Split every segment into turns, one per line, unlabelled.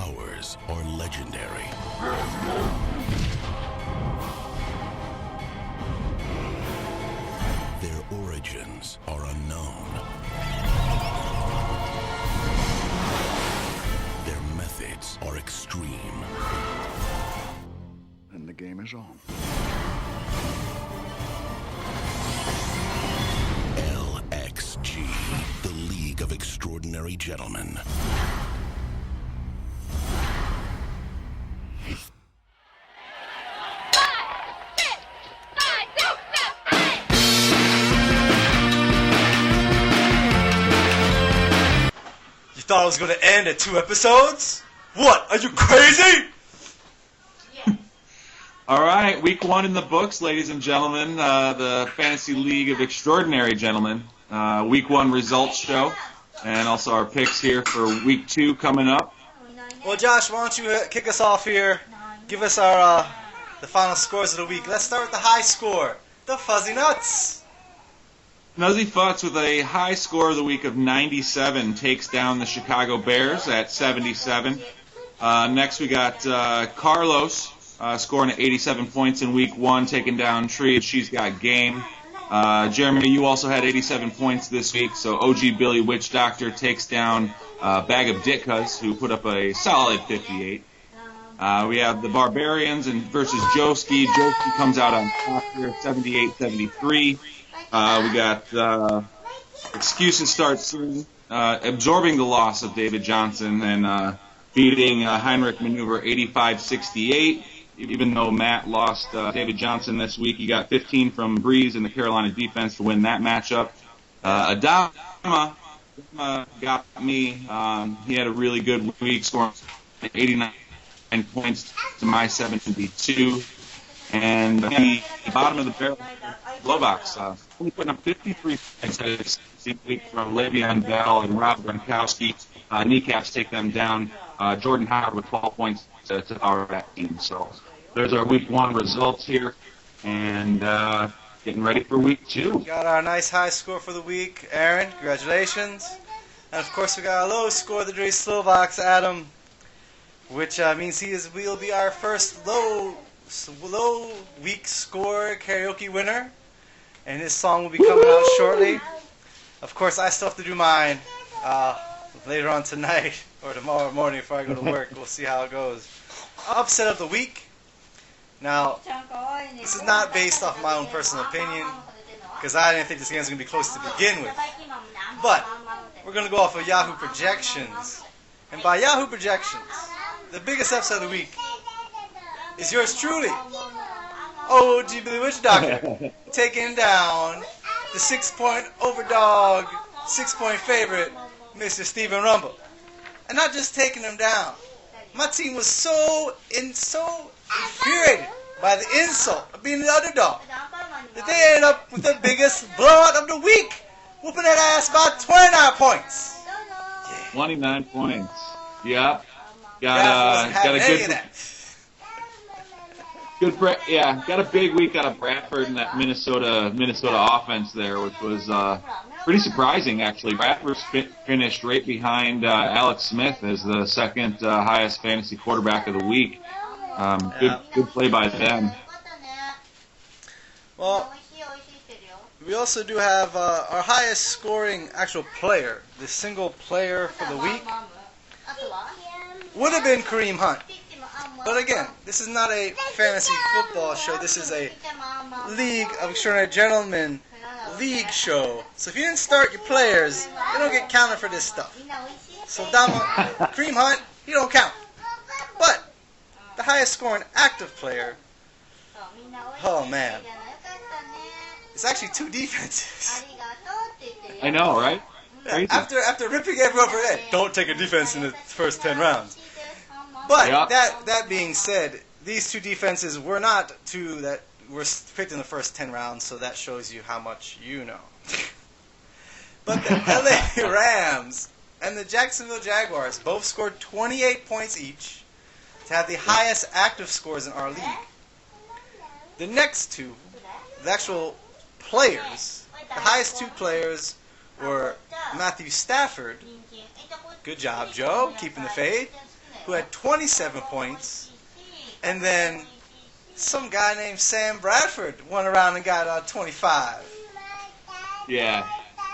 powers are legendary. Their origins are unknown. Their methods are extreme.
And the game is on.
LXG, the League of Extraordinary Gentlemen.
You thought it was going to end at 2 episodes? What? Are you crazy?
All right, week 1 in the books, ladies and gentlemen. The Fantasy League of Extraordinary Gentlemen. Week 1 results show. And also our picks here for week 2 coming up.
Well, Josh, why don't you kick us off here? Give us our the final scores of the week. Let's start with the high score. The Fuzzy Nuts.
Nuzzy Futz with a high score of the week of 97 takes down the Chicago Bears at 77. Next we got Carlos scoring at 87 points in week 1, taking down Tree and She's Got Game. Jeremy, you also had 87 points this week, so OG Billy Witch Doctor takes down Bag of Ditkas, who put up a solid 58. We have the Barbarians versus Joski. Joski comes out on top here, 78-73. We got Excuses Start Soon, absorbing the loss of David Johnson and beating Heinrich Maneuver 85-68. Even though Matt lost David Johnson this week, he got 15 from Breeze in the Carolina defense to win that matchup. Adama got me. He had a really good week, scoring 89 points to my 72. And the bottom of the barrel, Globox, only putting up 53 points this week from Le'Veon Bell and Rob Gronkowski. Kneecaps take them down. Jordan Howard with 12 points to power that team. So there's our week 1 results here, and getting ready for week 2.
Got our nice high score for the week. Aaron, congratulations. And of course we got our low score, the Dre Slovaks, Adam, which means will be our first low week score karaoke winner. And his song will be coming out shortly. Of course, I still have to do mine later on tonight or tomorrow morning before I go to work. We'll see how it goes. Upset of the week. Now, this is not based off my own personal opinion, because I didn't think this game was going to be close to begin with. But we're going to go off of Yahoo projections. And by Yahoo projections, the biggest upset of the week is yours truly, OG Billy Witch Doctor, taking down the 6-point overdog, 6-point favorite, Mr. Stephen Rumble. And not just taking him down. My team was so infuriated by the insult of being the underdog that they ended up with the biggest blowout of the week, whooping that ass by 29 points.
Yeah. 29 points. Yep. Got a got a big week out of Bradford and that Minnesota offense there, which was pretty surprising, actually. Bradford finished right behind Alex Smith as the second highest fantasy quarterback of the week. Good play by them.
Well, we also do have our highest scoring actual player, the single player for the week, would have been Kareem Hunt. But again, this is not a fantasy football show. This is a League of Extraordinary Gentlemen league show. So if you didn't start your players, you don't get counted for this stuff. So Kareem Hunt, he don't count. But the highest scoring active player, oh man, it's actually 2 defenses.
I know, right?
Yeah, after ripping everyone for that, don't take a defense in the first 10 rounds. But that being said, these 2 defenses were not 2 that were picked in the first 10 rounds, so that shows you how much you know. But the LA Rams and the Jacksonville Jaguars both scored 28 points each to have the highest active scores in our league. The next 2, the actual players, the highest 2 players were Matthew Stafford. Good job, Joe, keeping the fade. who had 27 points. And then some guy named Sam Bradford went around and got 25.
Yeah.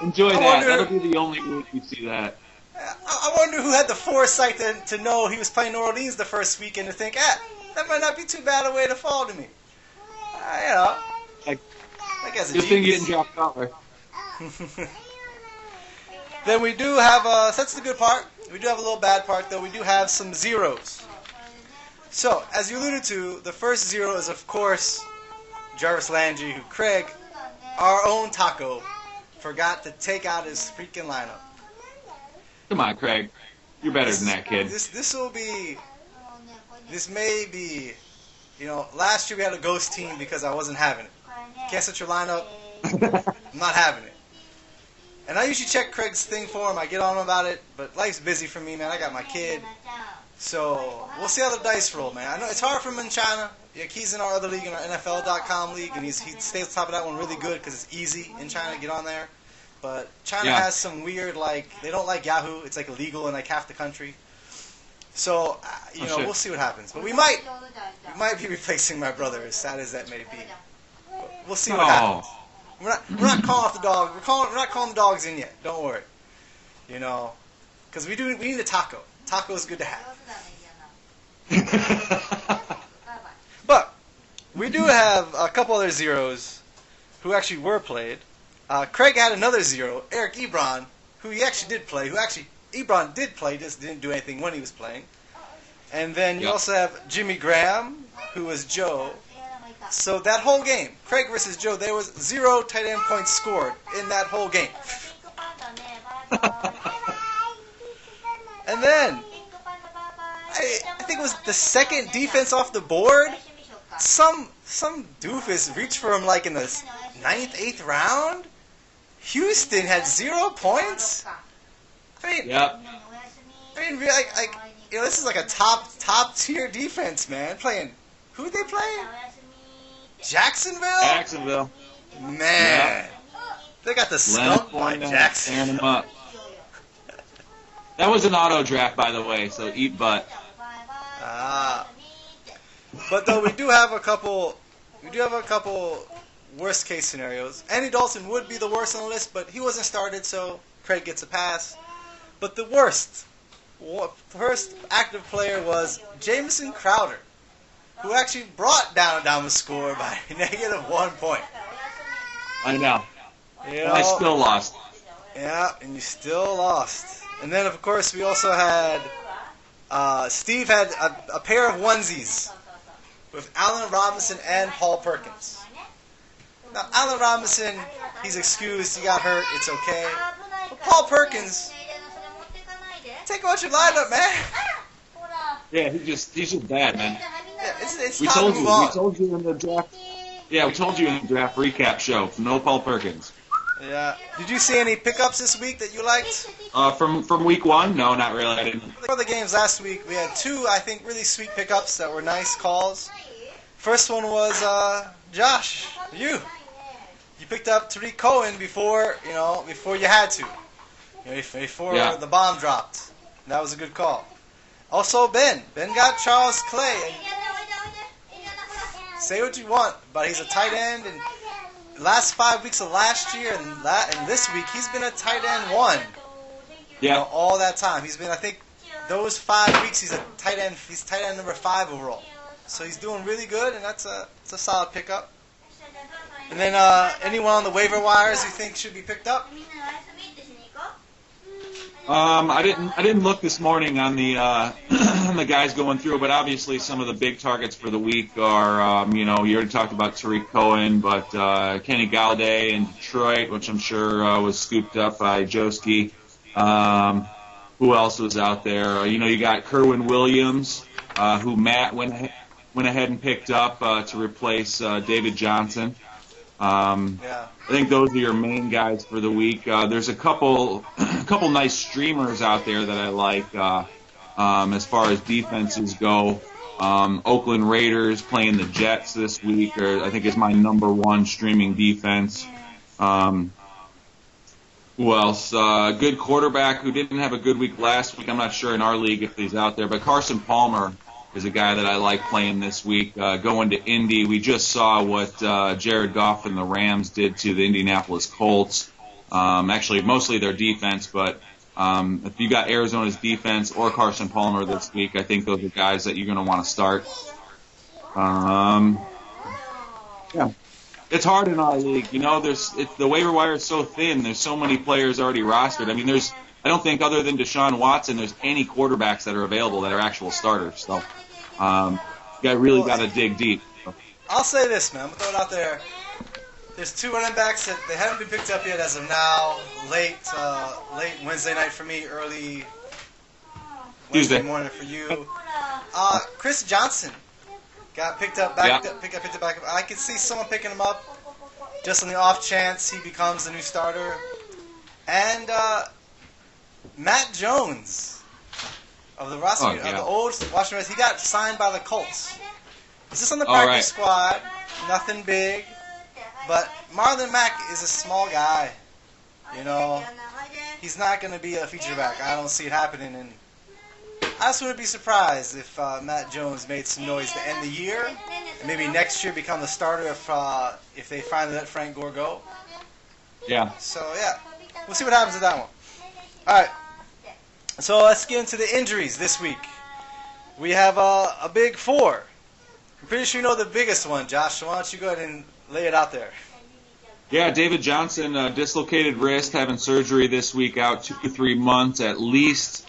Enjoy that. That'll be the only week you see that.
I wonder who had the foresight to know he was playing New Orleans the first weekend to think, that might not be too bad a way to fall to me. I guess
good thing you didn't drop collar.
Then we do have, so that's the good part. We do have a little bad part, though. We do have some zeros. So, as you alluded to, the first zero is, of course, Jarvis Landry, who Craig, our own Taco, forgot to take out his freaking lineup.
Come on, Craig. You're better than that, kid.
This may be, last year we had a ghost team because I wasn't having it. Can't set your lineup. I'm not having it. And I usually check Craig's thing for him. I get on him about it, but life's busy for me, man. I got my kid. So, we'll see how the dice roll, man. I know it's hard for him in China. He's in our other league, in our NFL.com league, and he stays on top of that one really good because it's easy in China to get on there. But China has some weird, they don't like Yahoo. It's illegal in half the country. So, we'll see what happens. But we might be replacing my brother, as sad as that may be. But we'll see what happens. We're not calling off the dog. We're not calling the dogs in yet. Don't worry. Because we need a taco. Taco is good to have. But we do have a couple other zeros who actually were played. Craig had another zero, Eric Ebron, who he actually did play. Ebron did play, just didn't do anything when he was playing. And then you also have Jimmy Graham, who was Joe. So that whole game, Craig versus Joe, there was 0 tight end points scored in that whole game. And then, I think it was the second defense off the board. Some doofus reached for him in the 9th, 8th round. Houston had 0 points.
Yep.
This is a top tier defense, man. Playing, who'd they play? Jacksonville? Man. Yep. They got the skunk by Jacksonville.
That was an auto draft, by the way, so eat butt.
But though we do have a couple worst case scenarios. Andy Dalton would be the worst on the list, but he wasn't started, so Craig gets a pass. But the first active player was Jamison Crowder, who actually brought down the score by -1 point.
I know. I still lost.
Yeah, and you still lost. And then, of course, we also had Steve had a pair of onesies with Allen Robinson and Paul Perkins. Now, Allen Robinson, he's excused. He got hurt. It's okay. But Paul Perkins, take out your lineup, man.
Yeah, he's just bad, man.
Yeah, it's
we told you in the draft. Yeah, we told you in the draft recap show. No Paul Perkins.
Yeah. Did you see any pickups this week that you liked?
From week 1? No, not really. I didn't.
For the games last week, we had 2, I think, really sweet pickups that were nice calls. First one was Josh. You picked up Tariq Cohen before you had to. Before the bomb dropped. That was a good call. Also, Ben got Charles Clay. Say what you want, but he's a tight end, and last 5 weeks of last year and this week, he's been a tight end 1.
Yeah.
All that time. He's been, I think, those 5 weeks, he's tight end number 5 overall. So he's doing really good, and it's a solid pickup. And then anyone on the waiver wires you think should be picked up?
I didn't look this morning on the on the guys going through, but obviously some of the big targets for the week are you already talked about Tariq Cohen, but Kenny Galladay in Detroit, which I'm sure was scooped up by Joski. Who else was out there? You got Kerwin Williams, who Matt went ahead and picked up to replace David Johnson. I think those are your main guys for the week. There's a couple nice streamers out there that I like as far as defenses go. Oakland Raiders playing the Jets this week, I think is my number 1 streaming defense. Who else? Good quarterback who didn't have a good week last week. I'm not sure in our league if he's out there, but Carson Palmer is a guy that I like playing this week. Going to Indy, we just saw what Jared Goff and the Rams did to the Indianapolis Colts. Actually, mostly their defense, but if you got Arizona's defense or Carson Palmer this week, I think those are guys that you're going to want to start. Yeah. It's hard in our league, the waiver wire is so thin. There's so many players already rostered. I mean, I don't think other than Deshaun Watson, there's any quarterbacks that are available that are actual starters. So, you really got to dig deep.
I'll say this, man. I'm gonna throw it out there. There's 2 running backs that they haven't been picked up yet as of now. Late Wednesday night for me, early Wednesday morning for you. Chris Johnson. Got picked up, picked up, picked up. I could see someone picking him up just on the off chance he becomes the new starter. And Matt Jones of the roster of the old Washington Redskins, he got signed by the Colts. He's just on the practice squad, nothing big. But Marlon Mack is a small guy. He's not going to be a feature back. I don't see it happening. And I just wouldn't be surprised if Matt Jones made some noise to end the year, and maybe next year become the starter if they finally let Frank Gore go.
Yeah.
So yeah, we'll see what happens with that one. All right. So let's get into the injuries this week. We have a big 4. I'm pretty sure you know the biggest one, Josh. So why don't you go ahead and lay it out there?
Yeah, David Johnson, dislocated wrist, having surgery this week, out 2 to 3 months at least.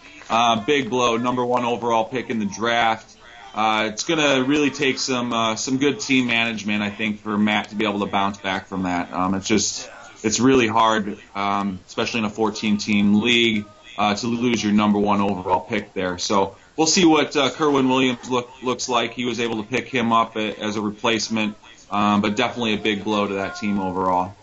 Big blow, number 1 overall pick in the draft. It's going to really take some good team management, I think, for Matt to be able to bounce back from that. It's really hard, especially in a 14-team league, to lose your number 1 overall pick there. So we'll see what Kerwin Williams looks like. He was able to pick him up as a replacement, but definitely a big blow to that team overall.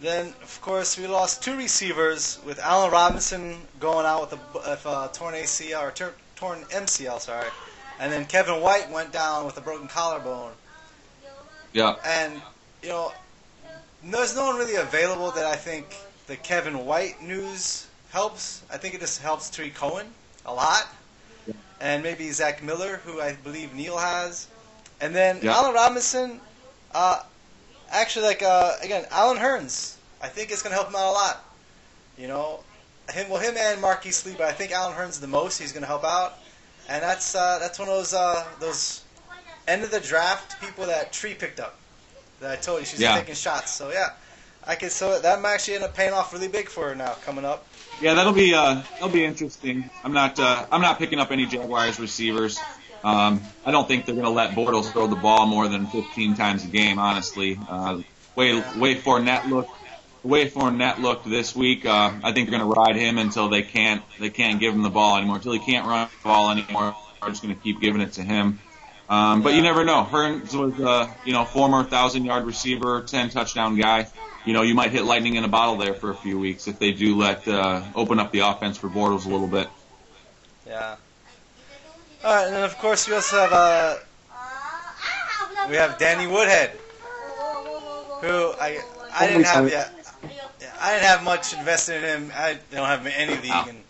Then, of course, we lost 2 receivers with Allen Robinson going out with a torn ACL or torn MCL, and then Kevin White went down with a broken collarbone.
Yeah.
And there's no one really available that I think the Kevin White news helps. I think it just helps Tariq Cohen a lot, and maybe Zach Miller, who I believe Neil has, and then Allen Robinson. Actually, again, Alan Hearns, I think it's going to help him out a lot. Him and Marquise Lee, but I think Alan Hearns the most. He's going to help out, and that's one of those end of the draft people that Tree picked up. That I told you she's taking shots. So yeah, that might actually end up paying off really big for her now coming up.
Yeah, that'll be interesting. I'm not picking up any Jaguars receivers. I don't think they're going to let Bortles throw the ball more than 15 times a game, honestly. The way Fournette looked this week, I think they're going to ride him until they can't give him the ball anymore. Until he can't run the ball anymore, they're just going to keep giving it to him. But you never know. Hearns was former 1,000-yard receiver, 10-touchdown guy. You might hit lightning in a bottle there for a few weeks if they do open up the offense for Bortles a little bit.
Yeah. All right, and then of course we also have we have Danny Woodhead, who I didn't have yet. I didn't have much invested in him. I don't have him in any league, and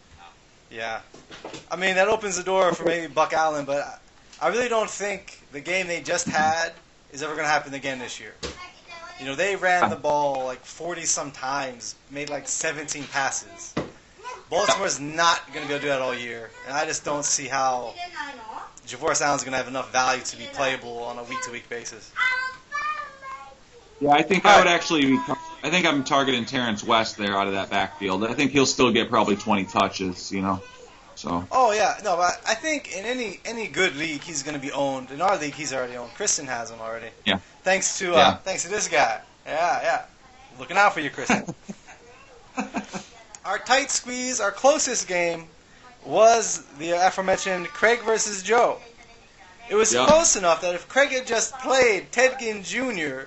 I mean that opens the door for maybe Buck Allen, but I really don't think the game they just had is ever going to happen again this year. They ran the ball like 40-some times, made like 17 passes. Baltimore's not going to be able to do that all year, and I just don't see how Javoris Allen's going to have enough value to be playable on a week-to-week basis.
Yeah, I think I think I'm targeting Terrence West there out of that backfield. I think he'll still get probably 20 touches, So.
Oh yeah, no, but I think in any good league he's going to be owned. In our league he's already owned. Kristen has him already.
Yeah.
Thanks to this guy. Yeah. Looking out for you, Kristen. Our tight squeeze, our closest game, was the aforementioned Craig versus Joe. It was close enough that if Craig had just played Ted Ginn Jr.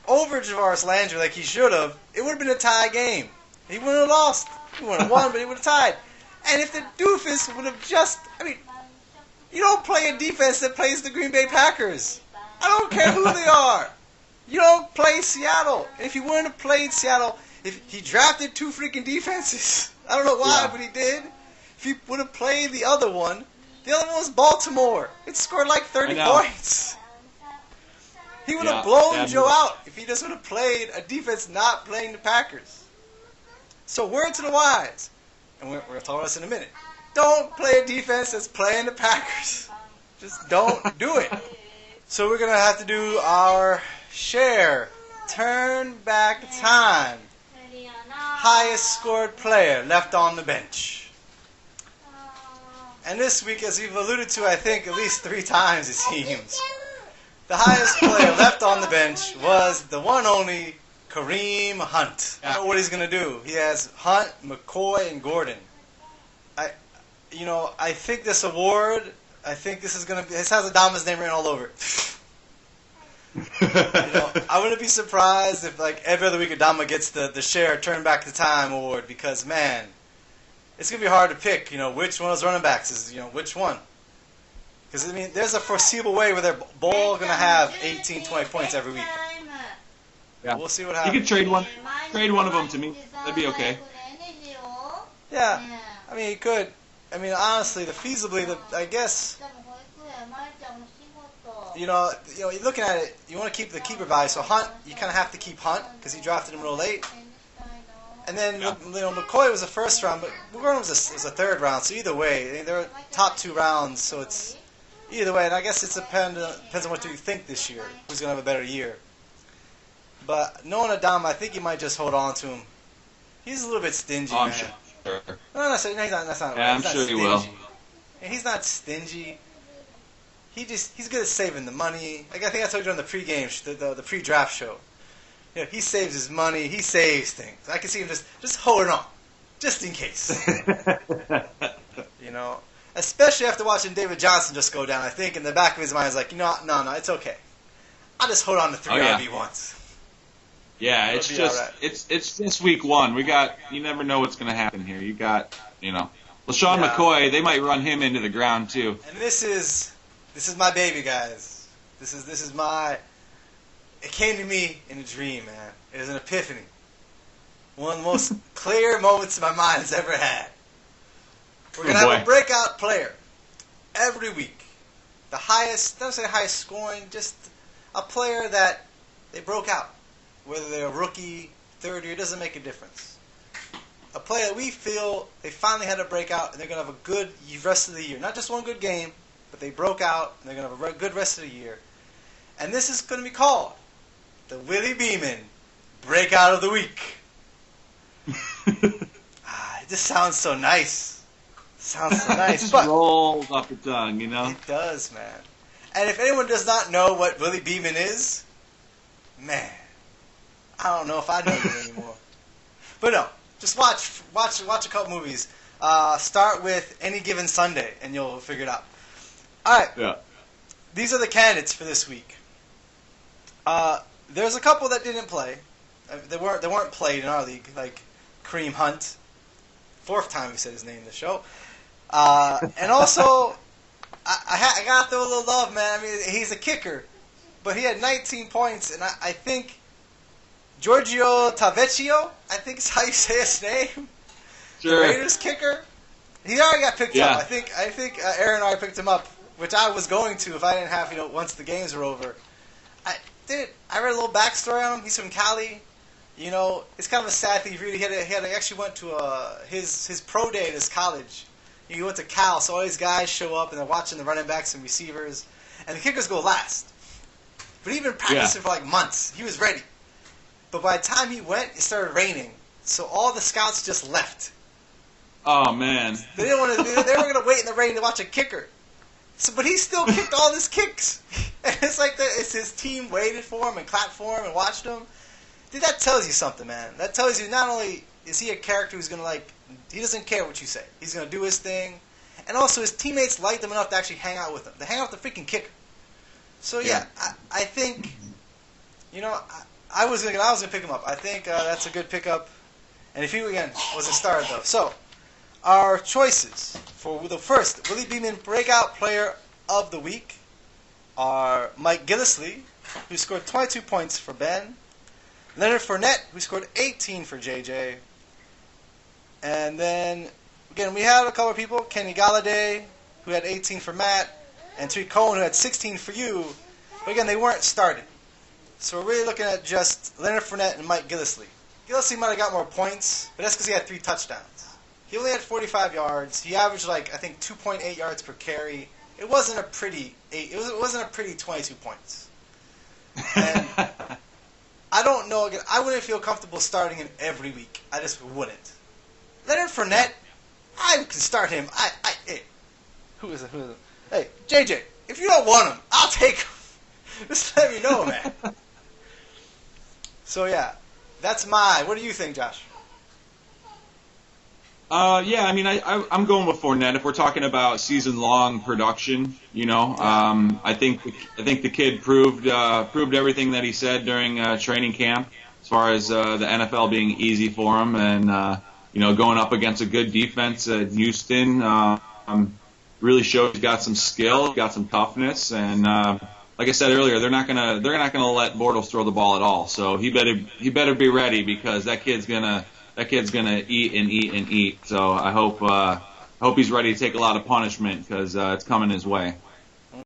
over Javaris Landry like he should have, it would have been a tie game. He wouldn't have lost. He wouldn't have won, but he would have tied. And if the doofus would have you don't play a defense that plays the Green Bay Packers. I don't care who they are. You don't play Seattle. If you wouldn't have played Seattle, He drafted 2 freaking defenses. I don't know why, but he did. If he would have played the other one was Baltimore. It scored like 30 points. He would have blown Joe out if he just would have played a defense not playing the Packers. So word to the wise, and we're going to talk about this in a minute. Don't play a defense that's playing the Packers. Just don't do it. So we're going to have to do our Cher turn back time. Highest scored player left on the bench. And this week, as we've alluded to, I think at least 3 times it seems, the highest player left on the bench was the one only Kareem Hunt. I don't know what he's going to do. He has Hunt, McCoy, and Gordon. I think this award, this is going to be, this has Adama's name written all over it. I wouldn't be surprised if like every other week Adama gets the Cher Turn Back the Time award because, man, it's going to be hard to pick, which one of those running backs is, which one. Because, there's a foreseeable way where they're all going to have 18, 20 points every week.
Yeah.
We'll see what happens.
You could trade one of them to me. That'd be okay.
Yeah. You could. Honestly, I guess, you're looking at it, you want to keep the keeper value. So Hunt, you kind of have to keep Hunt because he drafted him real late. And then, McCoy was a first round, but Gordon was a 3rd round. So either way, they're top 2 rounds. So it's either way. And I guess it depends on what you think this year. Who's going to have a better year? But knowing Adama, I think you might just hold on to him. He's a little bit stingy, man.
Sure.
No, that's not right.
Yeah, I'm sure he will.
And he's not stingy. He's good at saving the money. Like I think I told you on the pregame, the pre-draft show. He saves his money. He saves things. I can see him just holding on, just in case. Especially after watching David Johnson just go down. I think in the back of his mind is like, no, it's okay. I'll just hold on to 3 RB1s.
Yeah, it's just week 1. You never know what's going to happen here. You got, LaShawn McCoy, they might run him into the ground too.
And this is my baby, guys. This is my. It came to me in a dream, man. It was an epiphany. One of the most clear moments my mind has ever had. We're gonna have a breakout player every week. The highest, don't say highest scoring, just a player that they broke out. Whether they're a rookie, 3rd year, it doesn't make a difference. A player that we feel they finally had a breakout and they're going to have a good rest of the year. Not just one good game, but they broke out and they're going to have a good rest of the year. And this is going to be called the Willie Beamin Breakout of the Week. It just sounds so nice.
It just rolls off the tongue,
It does, man. And if anyone does not know what Willie Beamin is, man, I don't know if I know it anymore. But no, just watch a couple movies. Start with Any Given Sunday, and you'll figure it out. All right.
Yeah.
These are the candidates for this week. There's a couple that didn't play. They weren't played in our league, like Kareem Hunt. 4th time we said his name in the show. And also, I got to throw a little love, man. He's a kicker, but he had 19 points, and I think Giorgio Tavecchio, I think is how you say his name.
Sure.
The Raiders kicker. He already got picked up. I think Aaron already picked him up, which I was going to if I didn't have, once the games were over. I read a little backstory on him. He's from Cali. It's kind of a sad thing. He actually went to his pro day at his college. He went to Cal, so all these guys show up and they're watching the running backs and receivers, and the kickers go last. But he'd been practicing for like months. He was ready. But by the time he went, it started raining, so all the scouts just left.
Oh man!
They didn't want to. They were going to wait in the rain to watch a kicker. But he still kicked all his kicks. And it's like it's his team waited for him and clapped for him and watched him. Dude, that tells you something, man. That tells you not only is he a character who's going to he doesn't care what you say. He's going to do his thing. And also his teammates liked him enough to actually hang out with him. They hang out with the freaking kicker. So yeah, I think, I was gonna pick him up. I think that's a good pickup. And if he again was a star though. So our choices for the first Willie Beamin Breakout Player of the Week, are Mike Gillisley, who scored 22 points for Ben, Leonard Fournette, who scored 18 for JJ. And then, again, we had a couple of people. Kenny Galladay, who had 18 for Matt. And Tariq Cohen, who had 16 for you. But again, they weren't started. So we're really looking at just Leonard Fournette and Mike Gillislee. Gillislee might have got more points, but that's because he had 3 touchdowns. He only had 45 yards. He averaged, I think, 2.8 yards per carry. It wasn't a pretty 22 points. And I don't know. Again, I wouldn't feel comfortable starting him every week. I just wouldn't. Leonard Fournette, I can start him. Who is it? Hey, JJ, if you don't want him, I'll take him. Just let me know, man. So, yeah, that's what do you think, Josh?
Yeah, I mean, I'm going with Fournette. If we're talking about season-long production, I think the kid proved everything that he said during training camp, as far as the NFL being easy for him, and going up against a good defense at Houston, really showed he's got some skill, got some toughness, and like I said earlier, they're not gonna let Bortles throw the ball at all. So he better be ready, because that kid's gonna eat and eat and eat. So I hope he's ready to take a lot of punishment, because it's coming his way.